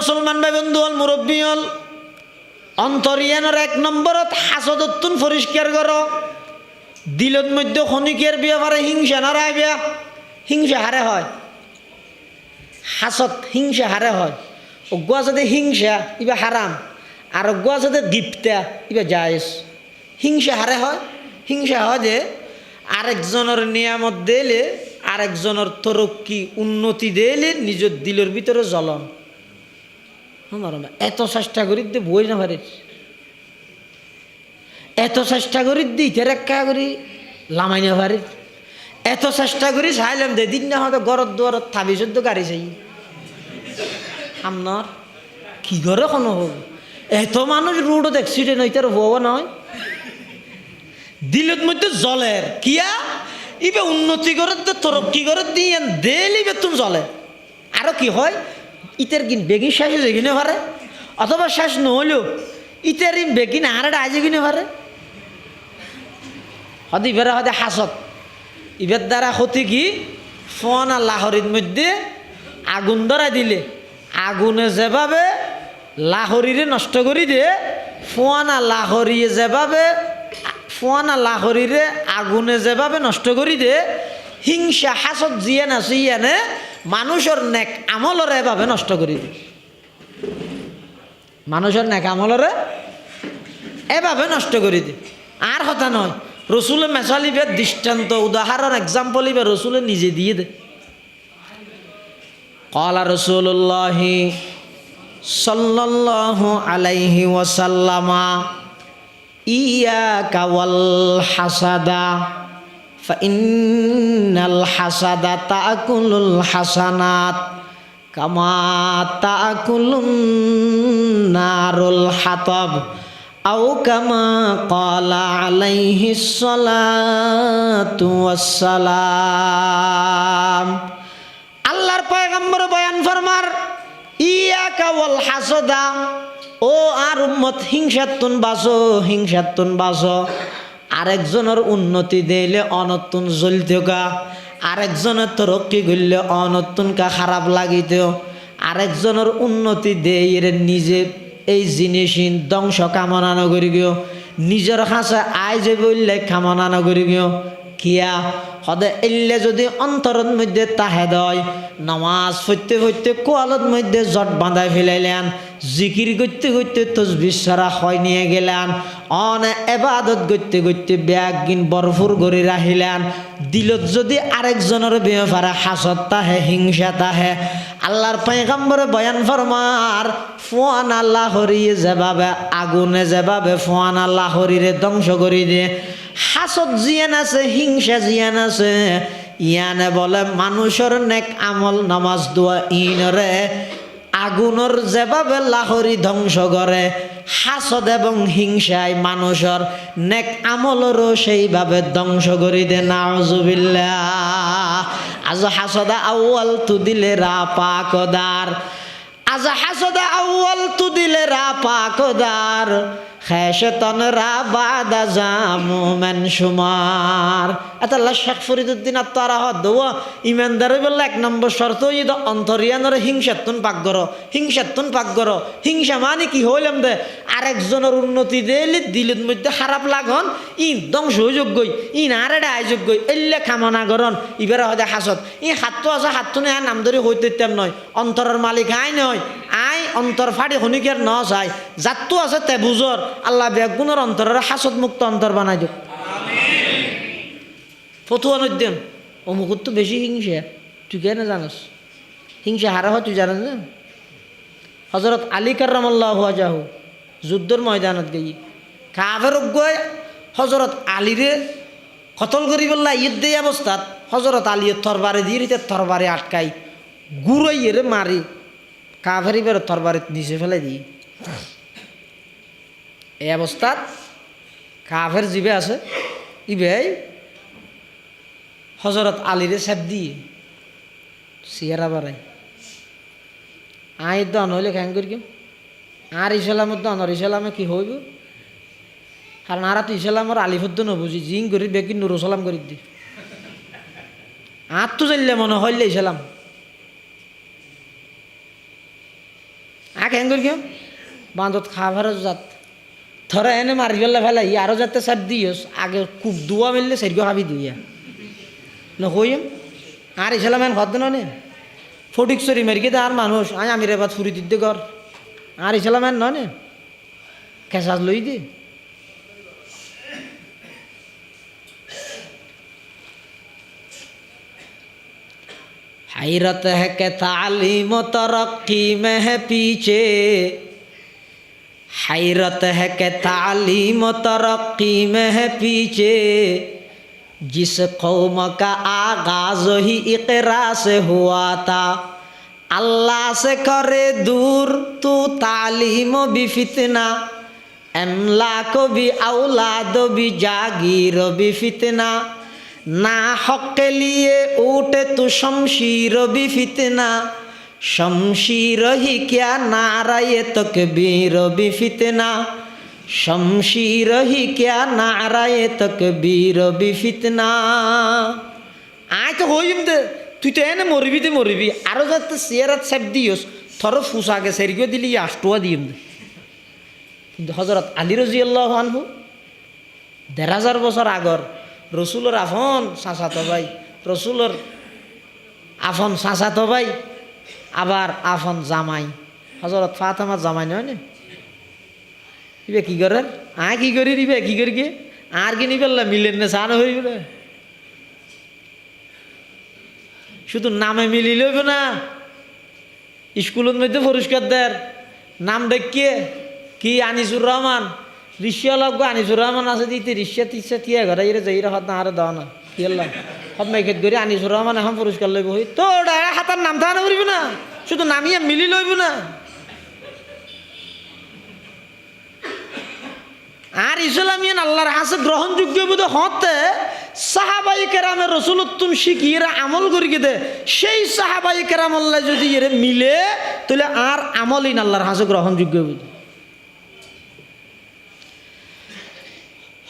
মুসলমান ভাই বন্ধু হল মুরব্বী হল অন্তরিয়ানোর 1 নম্বরত হাসদতুন পরিষ্কার করো দিলত মধ্যে খনিকের ব্যাপারে হিংসা না রাইবা হিংসা হারে হয় হাসদ হিংসা হারে হয় অজ্ঞা সাথে হিংসা ইবা হারাম আর অজ্ঞা সাথে গিফতা ইবা জায়েজ হিংসা হারে হয় হিংসা হয় যে আরেকজনের নিয়ামত দিলে আরেকজনের তরক্কি উন্নতি দিলে নিজের দিলের ভিতরে জ্বলন এত চেষ্টা করি দে বই না পারে এত চেষ্টা করি দিতে রেখা করি লামাই না পারে এত চেষ্টা করি চাইলাম দে দিন না হয়তো গরত দুয়ারত থাবি চোদ্দ গাড়ি চাই আপনার কি করে কোনো হোক এত মানুষ রোডত অ্যাক্সিডেন্ট হইতে আর হবো নয় দিলত মধ্যে জলের কিয়া ইবে উন্নতি করে তরক্কি করে দিয়ে দেলি বেতন জলে আরো কি হয় ইতের কিন বেগিন শেষ হয়ে কিনে পারে অথবা শেষ নহলেও ইতের বেগিন আহারটা আজে কিনে পারে হদি ইবেরা হদে হাসত ইবের দ্বারা ক্ষতি কি ফোন আর লাহরির মধ্যে আগুন ধরা দিলে আগুনে যেভাবে লাহরিরে নষ্ট করি দিয়ে ফোয়ানা লাহরিয়ে যেভাবে ফোয়ানা লাহরিরে আগুনে যেভাবে নষ্ট করি দে হিংসা হাসত জিয়ান আছে ইয়ানে মানুষের নেক আমলরে এভাবে নষ্ট করি দে মানুষের নেক আমলরে এভাবে নষ্ট করি দে আর কথা নয় রসুলের মেসালিবের দৃষ্টান্ত উদাহরণ এক্সাম্পল ইবে রসুলের নিজে দিয়ে দে ক্বালা রাসূলুল্লাহি সাল্লাল্লাহু আলাইহি ওয়াসাল্লামা ইয়াকা ওয়াল হাসাদা ফাইন্নাল হাসাদা তাকুলুল হাসানাত কামা তাকুলুন নারুল হাতাব আও কামা ক্বালা আলাইহিস সালাতু ওয়াসসালাম আল্লাহর পয়গম্বর বয়ান ফরমার ইয়াকা ওয়াল হাসাদা ও আর উম্মত হিংসাতুন বাসো আরেকজনের উন্নতি দিলে অনতুন জ্বলতে গা আরেকজনের তরক্কি করলে অনতুন কা খারাপ লাগিতেও আরেকজনের উন্নতি দিয়ে নিজে এই জিনিস ধ্বংস কামনা নগরি গিয়েও নিজের হাসে আয় যে বললে কামনা নগরি গিয়েও কিয়া সদে এলে যদি অন্তরের মধ্যে তাহে দয় নামাজ পড়তে পড়তে কোয়ালত মধ্যে জট বাঁধাই ফেলাইলেন জিকির করতে করতে তসবিহ সারা হয় নিয়ে গেলেন অনে এবাদত করতে করতে ব্যাগ গিন বরফুর করে রাখিলেন দিলত যদি আরেকজনের ব্যাপারে হাসত তাহে হিংসা তাহে আল্লাহর পয়গম্বরে বয়ান ফরমার ফোয়ান আল্লাহ হরিয়ে যেভাবে আগুনে যেভাবে ফোয়ান আল্লাহ হরিরে ধ্বংস করে দিয়ে হাসত জিয়ান আছে হিংসা জিয়ান আছে ইয়ানে বলে মানুষের নেক আমল নামাজ দোয়া ইনরে আগুনের যেভাবে লাহরি ধ্বংস করে হাসদ এবং হিংসায় মানুষের নেক আমলেরও সেইভাবে ধ্বংস করে দে নাউজুবিল্লাহ আজ হাসদা আউয়াল তু দিলে রা পাকদার আজ হাসদা আউয়াল তু দিলে রা পাকদার খেশতন রা বাদা জামু মান শুমার আল্লাহ শেখ ফরিদুদ্দিন আত্মারা হদ ইমানদারে বললে 1 নম্বর শর্ত ইদ অন্তরিয়ানরে হিংসাতুন পাক করো হিংসা মানে কি হইলাম দে আরেকজনের উন্নতি দিলে দিলের মধ্যে খারাপ লাগন ইন ধ্বংস যোগ্যই ইন আরেডা আয়োগ্যই এলে কামনা করন ইবারে হদে হাসত ই হাতটো আছে হাতটো নে নাম ধরে হইতে তেম নয় অন্তরের মালিক আই নয় আই অন্তর ফাড়ি খনিকের ন চাই যাত্তু আছে তে বুঝর আল্লাহ বেগুনের অন্তরের হাসদ মুক্ত অন্তর বানাই দিও ফতুয়া নদ্যন অমুকুর তো বেশি হিংসা তুই কেন জানাস হিংসা হারা হয় তুই জানাস না হজরত আলী কার্রামাল্লাহু ওয়াজহাহু যুদ্ধর ময়দানত গই কাফের গয় হজরত আলীরে কতল করি বললা ঈদ দেই অবস্থাত হজরত আলীর তরবারে দিয়ে তরবারে আটকাই গুড়াইয়েরে মারি কাফের এবার তরবারে নিচে ফেলে দিই এই অবস্থাত কাফের জিবে আছে ইবে হজরত আলীরে সাপ দিয়ে সিয়ারা বাড়াই আই দন হইলে খ্যাং করি কেম আর ইসলামত দন আর ইসলামে কি হইব কারণ আর তো ইসলামর আলিফুদ্দ নবুঝি জিং করি বেকি নুরুসালাম করি দি আর তো জানলে মনে হইলে ইসলাম কেন করি কেউ বাঁধত খাবার যাত থরে এনে মারি ফেলাই আরও যাতে সার দিস আগে খুব দুয়া মিললে সেরকম হাবি দুইয়া নহইম আর ইসলাম এন হদ নে ফটিক সরি মেরকে আর মানুষ আমি রেবাত ফুরি দিতে কর আর ইসলাম এন নয় খেসাজ লই দি हैरत है कि तालीम तरक्की में है पीछे हैरत है कि तालीम तरक्की में है पीछे जिस कौम का आगाज ही इकरा से हुआ था अल्लाह से करे दूर तू तालीम भी फितना अमलाक भी औलाद भी जागीर भी फितना ना हक के लिए उठे तो शमशीर भी फितना शमशीर ही क्या नारा ये तकबीर भी फितना शमशीर ही क्या नारा ये तकबीर भी फितना आय तो होइम दे তুই তো এনে মরবি আরও যাতে চেয়ারাত সাপ দিস থর ফুসাকে সেরিও দিলি আষ্টুয়া দিম কিন্তু হজরত আলী রাদিয়াল্লাহু আনহু ১৫০০ বছর আগর রসুলের আফন চাচাতো ভাই রসুলের আফন চাচাতো ভাই আবার আফন জামাই হজরত ফাতেমার জামাই নয় না ইবে কি করে কি করি দিবে কি করি গিয়ে আর কি নিবেল মিলেন না সানো হইব না শুধু নামে মিলিল হইব না স্কুলের মধ্যে পুরস্কার দেয় নাম দেখিয়ে কি আনিসুর রহমান ঋষিয়া লগ্ন আনিসুর রহমান আছে দিতে ঋষিয়া তিসা থিয়া ঘরে এর যাইরা হাত না আরে দাও না কি আল্লাহ সব মেঘেত করে আনিসুর রহমান এখন পুরস্কার লইব হই তো হাতার নাম থানা করিব না শুধু নামিয়া মিলি লইব না আর ইসলামিয়ান আল্লাহর হাসে গ্রহণযোগ্য বোধ হতে সাহাবাই কেরামের রসুলুত্তম শিখিয়ে আমল করি দে সেই সাহাবাই কেরামল্লা যদি এর মিলে তাহলে আর আমলই না আল্লাহর হাসে গ্রহণযোগ্য বোধ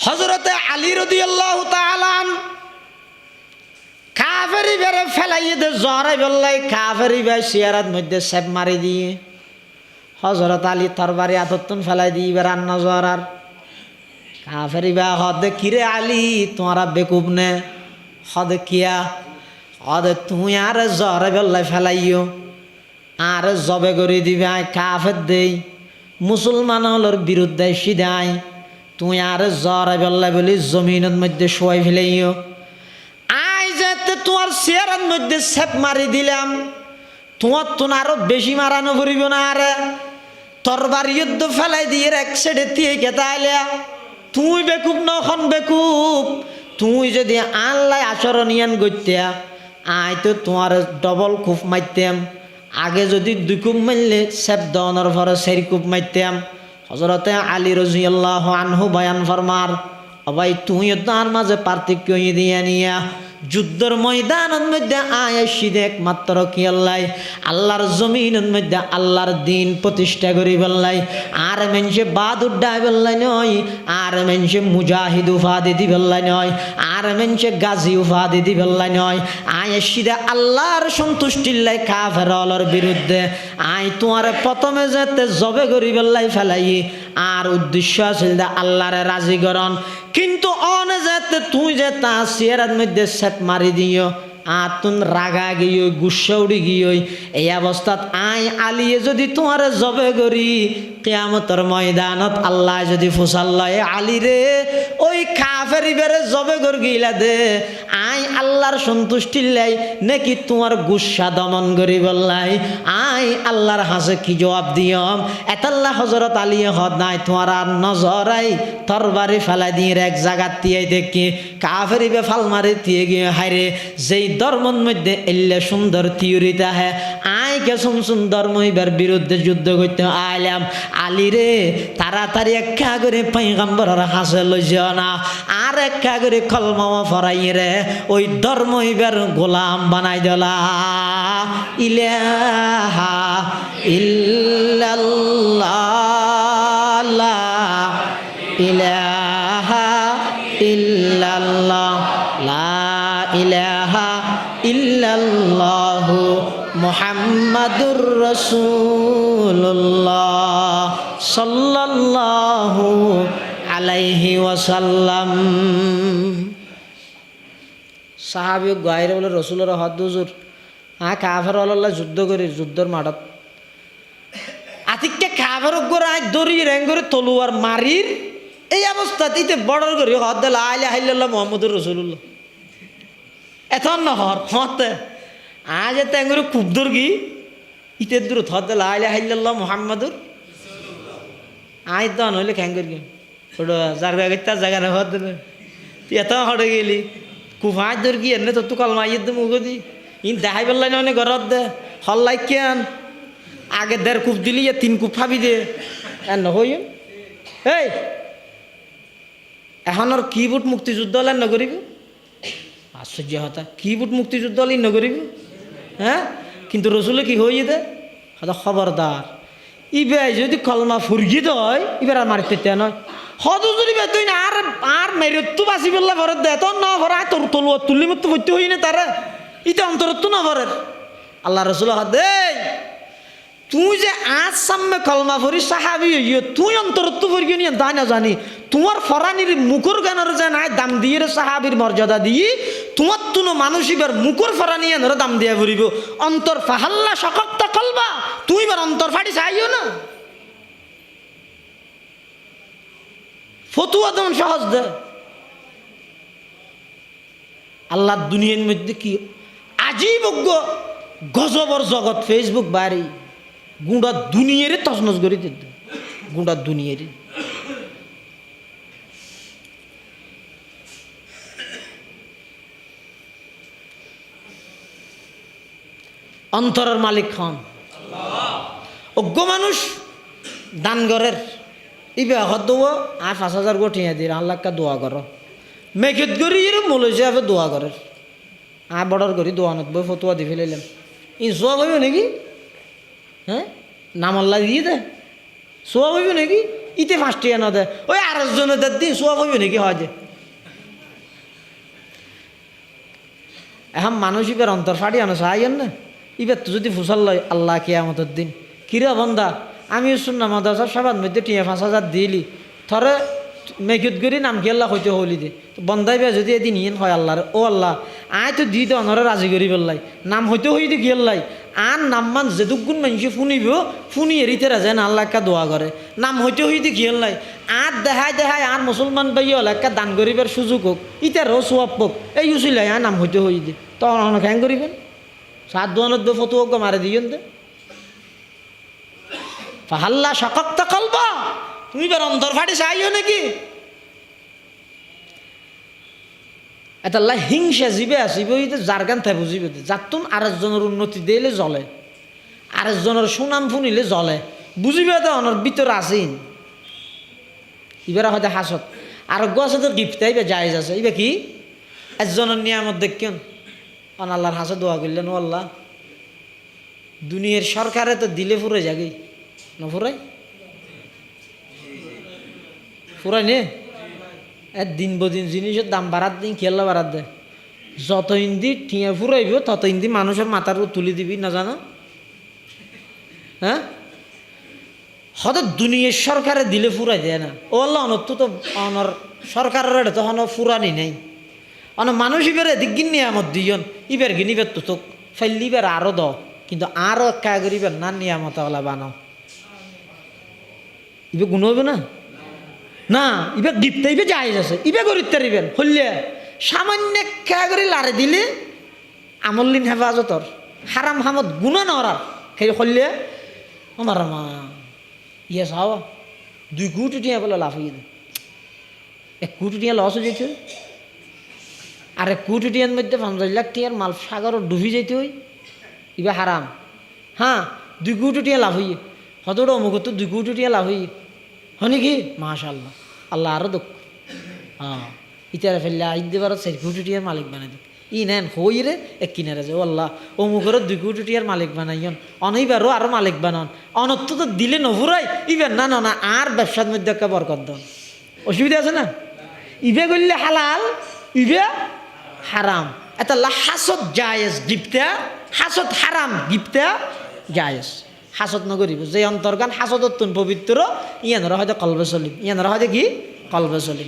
হযরতে আলী রাদিয়াল্লাহু তাআলা কাফেরি বেরে ফেলাইয়ে দে জরাই বললাই কাফেরি ভাই সিয়ারাত মধ্যে সেব মারি দিয়ে হযরত আলী তরবারি আততুন ফেলাই দিয়ে বেরান নজরার কাফেরি বা হদ কিরে আলী তোমারা বেকুব নে হদ কিয়া হদ তুই আর জরাই বললাই ফেলাইও আর জবে করে দিবে কাফের দেই মুসলমানদের বিরুদ্ধে সিদাই তুই আর জরাই বললাই বলি জমিনের মধ্যে শোয়াই ফেলাইও আই যেতে তোমার চেয়ারের মধ্যে সেপ মারি দিলাম তোমার তো আরো বেশি মারানো পড়িব না আর তরবার যুদ্ধ ফেলাই দিয়ে এক সাইডে দিয়ে গেতাইলে তুই বেকুব নখন বেকুব তুই যদি আল্লাহ আচরণিয়ান গত্যা আই তো তোমার ডবল খুব মারতাম আগে যদি 2 কুপ মারলে সেপ দনের পরে 4 কুপ মারতাম হযরতে আলী রাদিয়াল্লাহু আনহু বয়ান ফরমার ভাই তুই তার মাঝে পার্থক্য দিয়ে নিয়া যুদ্ধের ময়দানের মধ্যে আয়াসিদ একমাত্র কি আল্লাহর জমিনের মধ্যে আল্লাহর দিন প্রতিষ্ঠা করি বললাই আর মানুষে বাদুর ডাই বললাই নয় আর মানুষে মুজাহিদ উপাধি দি বললাই নয় আর মানুষে গাজী উপাধি দি বললাই নয় আয়াসিদে আল্লাহর সন্তুষ্টির লাই কাফেরর বিরুদ্ধে আই তোমার প্রথমে যেতে জবে করি বললাই ফেলাই আর উদ্দেশ্য আছিল আল্লাহর রাজি করন কিন্তু অনে যেতে তুই যে তা চেয়ারের মধ্যে সেপ মারি দিও আর তুন রাগা গিয়ে গুসা উড়ি গিয়ে এই অবস্থাত আই আলিয়ে যদি তোমার জবে করি কিয়ামতের ময়দানত আল্লাহ যদি ফুসাল্লাহ আলী রে ওই কাফেরি বেরে জবে কর গিলা দে আই আল্লাহর সন্তুষ্টির লাই নাকি তোমার গুসা দমন করি বললাই আই আল্লাহর হাসে কি জবাব দিয়ম এতাল্লাহ হযরত আলী হদ নাই তোমার আর নজরাই তরবারি ফেলাই দিয়ে এক জায়গা দিয়ে দেখি কাফেরি বে ফাল মারি দিয়ে গিয়ে হায়রে যেই ধর্মের মধ্যে এলে সুন্দর থিওরিটা হ্যাঁ আই কে শুনছুন ধর্ম এবার বিরুদ্ধে যুদ্ধ করতে আইলাম আলী রে তাড়াতাড়ি একা করে পয়গম্বরের হাসে লইও না আর একা করে কলমা ফরাই রে ওই ধর্ম এবার গোলাম বানাই দিলা ইলাহা ইল্লাল্লাহ লা ইলাহা ইল্লাল্লাহ লা ইলাহা ইল্লাল্লাহু মুহাম্মাদুর রাসূলুল্লাহ সাল্লাল্লাহু আলাইহি ওয়াসাল্লাম। সাহাবী গায়রে বলে রসুলের হদ হুজুর কাফের আল্লাহ যুদ্ধ করি যুদ্ধর মাঠত আতিককে কাফের গোড়ায় দড়ি র্যাং করে তলুয়ার মারির এই অবস্থাতে ইতে বর্ডার করি হদ দে লা ইলাহা ইল্লাল্লাহ মুহাম্মাদুর রাসূলুল্লাহ এতন নহর হতে আজ এত করে খুব দূর কি ইতে দূর হদ দে লা ইলাহা ইল্লাল্লাহ মুহাম্মাদুর আই তো নইলে খ্যাং করি ওটা জায়গা গেতা জায়গা না হদ দে তুই এত হড়ে গেলি খুব হাত দূর কি এনে তো কলমা ইয়ে দে মুখ দি ইন দেখাই পেলাই না ঘরত দে হল্লাই কেন আগে 1.5 কূপ দিলি 3 কূপ ভাবি দে নহই এই এখন আর কি বুট মুক্তিযুদ্ধ হলেন নগরিব আশ্চর্য হতা কি বুট মুক্তিযুদ্ধ হলেন নগরিব হ্যাঁ কিন্তু রসুলে কি হয়ে দে হয়তো খবরদার ইবে যদি কলমা ফুরগি হয় ইবার আর মারিতে নয় হদ যদি তুই না আর মেরত্তু বাঁচি বললে ভরত দে তোর না ভরা তোর তলুয়া তুললি মতো ভর্তি হই না তারা ইতে অন্তরত্ব না ভরের আল্লাহ রসুল দে তুই যে আজ সামনে কলমা ফরি সাহাবি হইয় তুই অন্তরত্ব ফরিও নিয়ে তাই না জানি তোমার ফরানির মুখর গানের যে নাই দাম দিয়ে সাহাবির মর্যাদা দিয়ে তোমার তুনো মানুষ এবার মুখর ফরানি এনার দাম দিয়ে ফুরিব অন্তর ফাহাল্লা শক্ত কলবা তুই এবার অন্তর ফাটি চাইও না ফতুয়া তেমন সহজ দে আল্লাহ দুনিয়ার মধ্যে কি আজীব গজবর জগৎ ফেসবুক বাড়ি গুঁড়া দুনিয়ারে তছনছ করে দিত গুঁড়া দুনিয়ারে অন্তরের মালিক খান অজ্ঞ মানুষ দান গরের ইবে হদ দেবো আর 5,000 গোটিয়া দিয়ে আল্লাহকে দোয়া করো মেঘেত করি মূল হিসাবে দোয়া করের আর বর্ডার করি দোয়ানত বই ফতুয়া দি ফেলাইলাম ই সোয়া হইব নাকি হ্যাঁ নাম আল্লাহ দিয়ে দে সোয়া হইব নাকি ইতে 5 টাকা না দে ওই 8 জনের দিন সোয়া হইব নাকি হয় যে এখন মানুষ ইবার অন্তর ফাটি আনো সাহায্য না ইবার তো যদি ফুসাল লয় আল্লাহ কিয়ামতের দিন কিরা বন্দা আমি শুনলাম মাদ্রাসার সবার মধ্যে টিয়া 5,000 দিলি থরে মেঘুত গরি নাম কি আল্লাহ হইতে হলি দে বন্দাইবা যদি এদিন ইয়েন হয় আল্লাহর ও আল্লাহ আয় তো দি তো অনরে রাজি করি বললাই নাম হইতে হইতে কি আল্লাহ আর নাম মান যেদুগুণ মানুষ শুনিব শুনি এরিতে রাজা না আল্লাহ একটা দোয়া করে নাম হইতে হইতে কি আল্লাহ আর দেখায় দেখায় আর মুসলমান পাইও একটা দান করিবার সুযোগ হোক ইটারও সোয়াব হোক এই উচিলাই আর নাম হইতে হইতে তখন খ্যাং করিবেন 7 দোয়ানত ফতুয়া মারে দিয়েন দে ফাহাল্লা শক্ত কলবা তুমি এবার অন্তর ফাটি চাইও নাকি এটা হিংসা জীবে আসিব যার গান থাই বুঝিবে যার তুম আরেকজনের উন্নতি দিলে জ্বলে আরেকজনের সুনাম শুনিলে জ্বলে বুঝিবে তো অনর ভিতর আসেন এবার হয়তো হাসত আরোগ্য আছে তো গিফটাইবে জায়েজ আছে এবার কি একজনের নিয়ামত দেখেন অন আল্লাহর হাসে দোয়া করলেন ও আল্লাহ দুনিয়ার সরকারে তো দিলে ফুরে যাগে না ফুরাই ফুরাই নে দিন বদিন জিনিসের দাম বাড়ার দিন খেলা বাড়ার দেয় যত ইন্দি ঠিয়া ফুরাইব তত ইন্দি মানুষের মাথার তুলি দিবি না জানো হ্যাঁ হয়তো দুনিয়ার সরকারে দিলে ফুরাই দেয় না ও আল্লাহ অনত তো অনর সরকারের তখন ফুরানি নেই অন মানুষ ইবার এদিক গিন নিয়ামত দিয়ন ইবার গিন ইবার তো ফেললি ইবার আরও দ কিন্তু আরও একা করিবার না নিয়ামত ওলা বানাও ইবে গুণ হইব না না ইবে গিফট ইবে জায়েজ আছে ইবে গরিতে দিবেন হইলে সামান্য খেয়া করে লারে দিলে আমল্লিন হেফাজতর হারাম হামত গুণা নরার খেয়ে হইলে আমার মা ইয়ে চাও 2 কোটি টিয়া বলে লাভ হয়ে দেয় 1 কোটি টিয়া লস হয়ে যেতে আর 1 কোটি টিয়ার মধ্যে 50 লাখ টিয়ার মাল সাগর ডুবি যেতে হই ইবে হারাম হ্যাঁ 2 কোটি টিয়া লাভ হইয়ে হতটা অমুক তো 2 কোটি টিয়া লাভ হইয়ে হনি কি মাশাআল্লাহ আল্লাহ আরো দুঃখ হ্যাঁ ইতারা ফেললে আজ দেবার 4 কোটি টিয়ার মালিক বানাই দেখ ই নেন হই রে এক কিনারে যে ও আল্লাহ অমুকেরও 2 কোটি টিয়ার মালিক বানাইন অনইবারও আরো মালিক বানান অনত্য তো দিলে নভুরাই ইবেন না না না আর ব্যবসার মধ্যে একটা বরকত দেন অসুবিধা আছে না ইবে করলে হালাল ইবে হারাম এটা হাসত জায়েজ গিফটা হাসত হারাম গিফটা জায়েজ হাসত নগরিব যে অন্তর্গান হাসদত্তুন পবিত্র ইয়ানরা হয়তো কলবে চলিম ইয়ানরা হয়তো কি কলবে চলিম